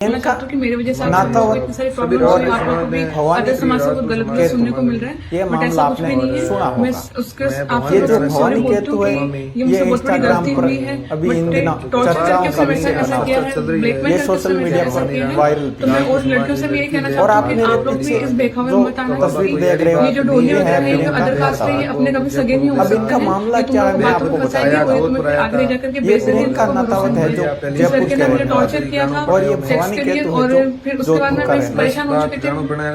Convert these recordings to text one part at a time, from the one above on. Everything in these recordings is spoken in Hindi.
इनका कि मेरे वजह से नाता और इतनी सारी प्रॉब्लम हुई, आप लोगों को भी अदर समाज से गलत गलत सुनने को मिल रहा है। ये बट ऐसा कुछ भी नहीं है। मैं उसके आप ये जो लोगों को भवानी सॉरी बोलती केतु हूँ है कि ये ये मुझसे बहुत बड़ी इंस्टाग्राम गलती पर हुई है। अभी इन दिनों टॉर्चर चर्चाओं करके का उसने विषय ऐसा बना किया हुआ है, है। ब्लैकमेल ये करके सोशल उसने मीडिया ऐसा किया पर है। वायरल तो मैं और लड़कियों से भी यही कहना और चाहती हूँ आप कि मेरे आप लोग भी पीछे इस बेखावे जो में मत आना, तस्वीर देख रहे हो ये जो ढोली ये वगैरह है है, ये प्रियंका अदर कास्ट है, ये अपने कभी सगे नहीं हो अब सकते इनका हैं। मामला ये तुम क्या लोग है को मैं बातों आपको में फंसाएंगे बताया और ये तुम्हें फिर आगे जाकर के ये बेचेंगे, प्रियंका इनको भरोसा नातावत है नहीं जो है। इस जयपुर लड़के के ने मुझे रहने टॉर्चर वाले किया था और ये सेक्स भवानी के लिए, केतु है और जो फिर उसके बाद में जोधपुर का मैं रहने परेशान हो चुकी थी।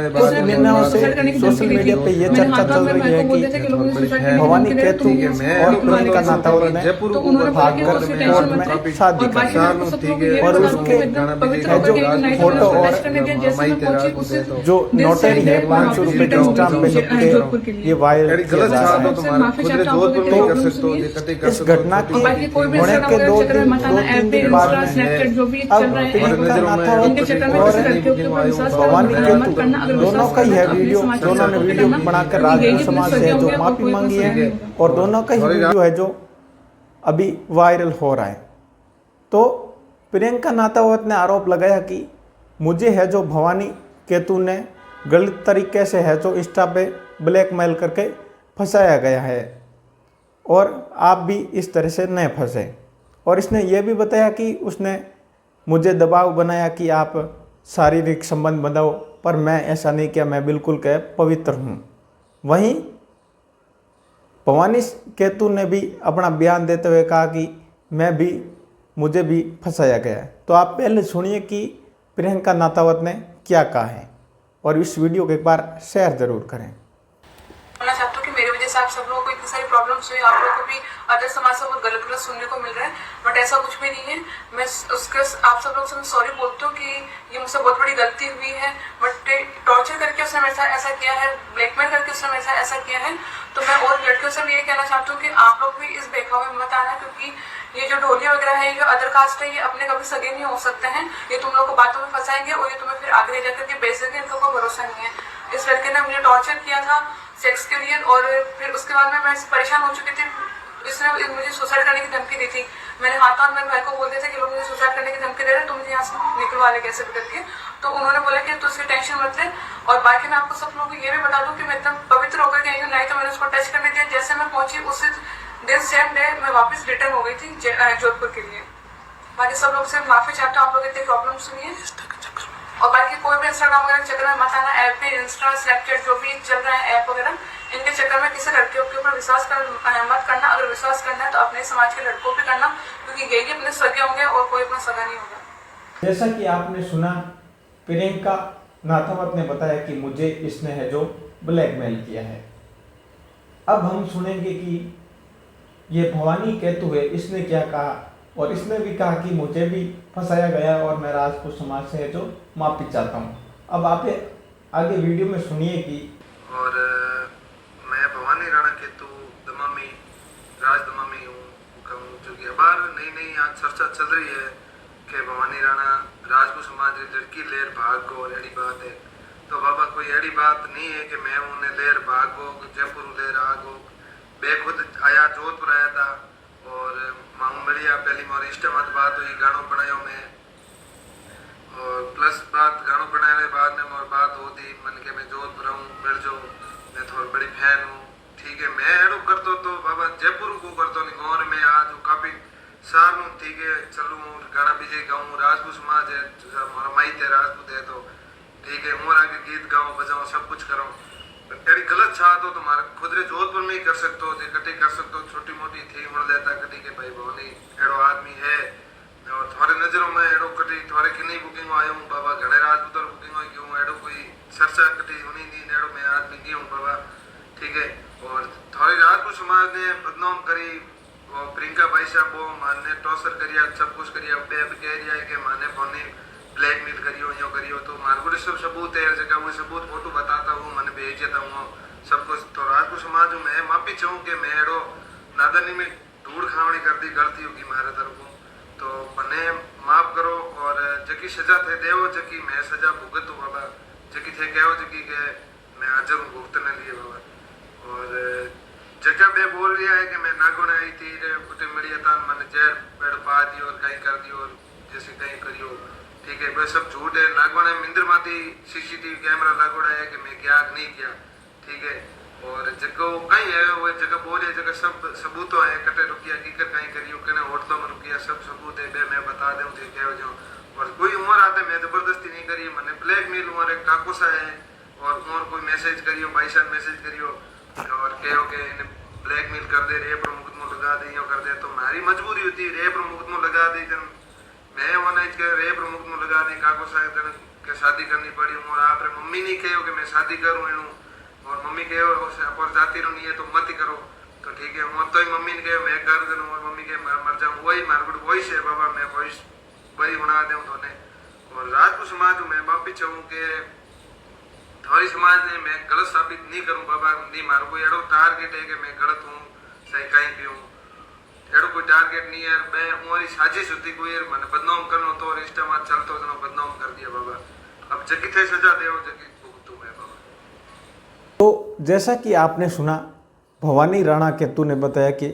कुछ उसने दिनों से सुसाइड करने की धमकी सोशल दी मीडिया थी। पे ये मैंने चर्चा हाथों चल में रही भाई है को बोलते थे कि कि लोग मुझे सुसाइड करने की भवानी धमकी दे रहे हैं, केतु तुम यहाँ से और निकलवा प्रियंका लेके नातावत ने तो उन्होंने बोला कि भागकर उसकी कोर्ट टेंशन मत में ली। शादी और कर बाकी मैं आपको सब लोगों को ये और बता दूं उसके कि एकदम पवित्र है होकर जो के एक नाइट फोटो में और टेस्ट करने दिया, जैसे मैं पहुंची उसी जो दिन से नोटरी है मैं 500 वापस रुपए के रिटर्न हो स्टाम्प पे गई लिख थी जोधपुर के के लिए। ये वायरल किया जा रहा आपसे माफी चाहता हूँ, आपको इतनी प्रॉब्लम सुनी है। इस घटना के बाकी कोई भी होने इंस्टाग्राम के वगैरह चक्कर में मत आना, 2-3 ऐप पे दिन बाद इंस्टा में स्नैपचैट जो भी अब चल रहे प्रियंका हैं नातावत इनके चक्कर में और किसी लड़के के ऊपर विश्वास भवानी मत केतु करना। अगर दोनों विश्वास का ही करना है तो अपने वीडियो, समाज के दोनों ने साथ वीडियो करना, बनाकर क्योंकि राजपूत यही समाज अपने से सगे जो होंगे और माफी कोई मांगी अपना है सगा नहीं होगा। और दोनों का ही वीडियो है जो अभी वायरल हो रहा है। तो प्रियंका नातावत ने आरोप लगाया कि मुझे है जो भवानी केतु ने गलत तरीके से है जो इंस्टा पे ब्लैकमेल करके फंसाया गया है और आप भी इस तरह से न फंसे। और इसने यह भी बताया कि उसने मुझे दबाव बनाया कि आप शारीरिक संबंध बनाओ, पर मैं ऐसा नहीं किया, मैं बिल्कुल के पवित्र हूँ। वहीं भवानी केतु ने भी अपना बयान देते हुए कहा कि मुझे भी फंसाया गया है। तो आप पहले सुनिए कि प्रियंका नातावत ने क्या कहा है और इस वीडियो को एक बार शेयर जरूर करें। बोलना चाहती हूँ कि मेरी वजह से आप सब लोगों को इतनी सारी प्रॉब्लम्स हुई, आप लोगों को भी अदर समाज से बहुत गलत गलत सुनने को मिल रहा है। बट ऐसा कुछ भी नहीं है। मैं उसके आप सब लोग से मैं सॉरी बोलती हूँ कि ये मुझसे बहुत बड़ी गलती हुई है। बट टॉर्चर करके उसने मेरे साथ ऐसा किया है, ब्लैकमेल करके उसने मेरे साथ ऐसा किया है। तो मैं और लड़कियों से भी ये कहना चाहती हूँ कि आप लोग भी इस बेखावे में मत आना, क्योंकि ये जो ढोली वगैरह है, ये जो अदर कास्ट है, ये अपने कभी सगे नहीं हो सकते हैं। ये तुम लोग को बातों में फंसाएंगे और ये तुम्हें फिर आगे जाकर के बेच देंगे, इनका कोई भरोसा नहीं है। इस लड़के ने मुझे टॉर्चर किया था सेक्स के लिए और फिर उसके बाद में मैं परेशान हो चुकी थी। इसने मुझे सुसाइड करने की धमकी दी थी। मैंने हाथ मेरे भाई को बोल दिया था कि लोग मुझे सुसाइड करने की धमकी दे रहे हैं, तुम मुझे यहाँ से निकलवा ले कैसे भी करके। तो उन्होंने बोला कि तू उसकी टेंशन मत ले। और बाकी मैं आपको सब लोगों को ये भी बता दूं कि मैं एकदम पवित्र होकर के आई हूँ, नहीं तो मैंने उसको टच करने दिया। जैसे मैं पहुंची उसी दिन सेम डे मैं वापस रिटर्न हो गई थी जोधपुर के लिए। बाकी सब लोग से माफी चाहता हूँ, आप लोग इतनी प्रॉब्लम सुनी है। और बाकी कोई भी इंस्टाग्राम वगैरह चक्कर में मत आना, ऐप पे इंस्टा स्नैपचैट जो भी चल रहा है ऐप वगैरह, इनके चक्कर में किसी लड़कियों के ऊपर विश्वास मत करना। अगर विश्वास करना है तो अपने समाज के लड़कों पे करना, क्योंकि यही अपने सगे होंगे और कोई अपना सगा नहीं होगा। जैसा कि आपने सुना, प्रियंका नातावत ने बताया कि मुझे इसने है जो ब्लैकमेल किया है। अब हम सुनेंगे कि ये भवानी केतु है, इसने क्या कहा। और इसने भी कहा कि मुझे भी फंसाया गया और मैं राजपूत समाज से है जो माफी चाहता हूँ। अब आप आगे वीडियो में सुनिए कि और मैं भवानी राणा केतु दमामी राज दमामी हूँ, जो कि अबार नई आज चर्चा चल रही है कि भवानी राणा राजपूत समाज की लड़की लेर भाग गो और एड़ी बात है। तो बाबा कोई एड़ी बात नहीं है कि मैं उन्हें लेर भाग गो जयपुर लेर आ गो। मैं खुद आया जोधपुर आया था और मांग मिलिया पहली मोर इष्ट मत बात हुई, गानो बनायो मैं और प्लस बात गानो बनाने के बाद में मोर बात होती मन के मैं जोधपुर हूँ, मिल जो मैं थोड़ी बड़ी फैन हूँ। ठीक है, मैं एडो करतो तो बाबा जयपुर को करतो नहीं गौर में आज काफी साल हूँ। ठीक है, चलूँ गाना बीजे गाऊँ, राजपूत समाज है, हमारा माइट है राजपूत है, तो ठीक है मोर आगे गीत गाऊँ बजाऊँ सब कुछ करूँ। एड़ी गलत चाहत हो तो मारे खुद रे जोधपुर में ही कर सकते हो, कटी कर सकते हो, छोटी मोटी थी मुड़ लेता कटी के भाई भवानी एड़ो आदमी है। और तुम्हारे नजरों में एड़ो कटी तुम्हारे की नहीं बुकिंग आयो हूँ बाबा, घने राजपूत और बुकिंग हो क्यों एड़ो कोई चर्चा कटी उन्हीं नहीं एड़ो मैं आदमी नहीं हूँ बाबा। ठीक है, और थोड़ी राजपूत समाज ने बदनाम करी और प्रियंका भाई साहब वो माने टॉर्चर करिया सब कुछ करिया, बेब कह रही है कि माने भवानी ब्लैकमेल करियो यो करियो। तो मारे सब सबूत है जगह वो सबूत फोटो बताता हूँ मैंने भेज देता हूँ सब कुछ। तो राजपूत समाज में माफी चाहूँ कि मैं एड़ो नादानी में धूड़ खावनी कर दी गलती होगी मारे तरफ, तो मने माफ करो। और जकी सजा थे देवो जकी मैं सजा भुगत हूँ बाबा, जकी थे कहो जकी के मैं हाजिर हूँ भुगतने लिए बाबा। और जगह बे बोल रहा है कि मैं नागुने आई थी रे उठे मिलिया था मैंने जहर पेड़ पा दी और कहीं कर दी और जैसे कहीं करियो। ठीक है, बस सब झूठ है। लागवाने मिंदर माती सीसीटीवी कैमरा लागोड़ा है कि मैं क्या नहीं किया, ठीक है। और जगह कहीं है वो जगह बोले जगह सब सबूत है, कटे रुकिया की कर कहीं करियो कने होटलों में रुकिया, सब सबूत है। मैं बता दूं थे क्या हो जाऊं। और कोई उम्र आते मैं जबरदस्ती नहीं करी, मैंने ब्लैकमेल उम्र एक काकोसा है और उम्र कोई मैसेज करियो, भाई साहब मैसेज करियो और कहो के ब्लैकमेल कर दे, रेप और मुकदमा लगा दे, यो कर दे। तो हमारी मजबूरी होती है रेप और मुकदमा लगा दे। जन मैं होना इसके रेप और मुकदमा लगा दे काकोसा जन के शादी करनी पड़ी। और आप मम्मी नहीं कहो कि मैं शादी करूं एनू, और मम्मी कहो और जाती रू नहीं है तो मत ही करो। तो ठीक है, और तो ही मम्मी ने कहो मैं कर दूं और मम्मी के मर जाऊं, वही मारगुड़ वॉइस है बाबा, मैं वॉइस बड़ी बना दूं तो। और राजपूत समाज में वापिस चाहूँ कि थारी समाज ने मैं गलत साबित नहीं करूं बाबा, नहीं मारो कोई एड़ो टारगेट है कि मैं गलत हूँ सही कहीं भी हूँ, एड़ो कोई टारगेट नहीं है। मैं हमारी साजिश होती कोई मैंने बदनाम करना तो और इंस्टा में चलते हो तो बदनाम कर दिया बाबा। अब जगी थे सजा दे जगी भुगतू मैं बाबा। तो जैसा कि आपने सुना, भवानी राणा केतु ने बताया कि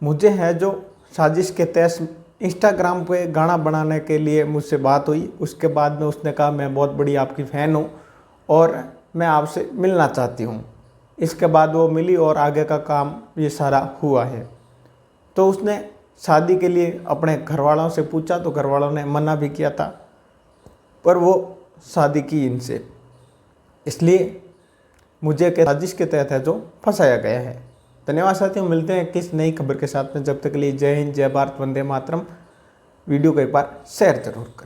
मुझे है जो साजिश के तहत इंस्टाग्राम पे गाना बनाने के लिए मुझसे बात हुई। उसके बाद में उसने कहा मैं बहुत बड़ी आपकी फ़ैन हूँ और मैं आपसे मिलना चाहती हूँ। इसके बाद वो मिली और आगे का काम ये सारा हुआ है। तो उसने शादी के लिए अपने घर वालों से पूछा तो घर वालों ने मना भी किया था, पर वो शादी की इनसे, इसलिए मुझे के साजिश के तहत है जो फंसाया गया है। धन्यवाद साथियों, मिलते हैं किस नई खबर के साथ में। जब तक के लिए जय हिंद, जय भारत, वंदे मातरम। वीडियो को एक बार शेयर जरूर करें।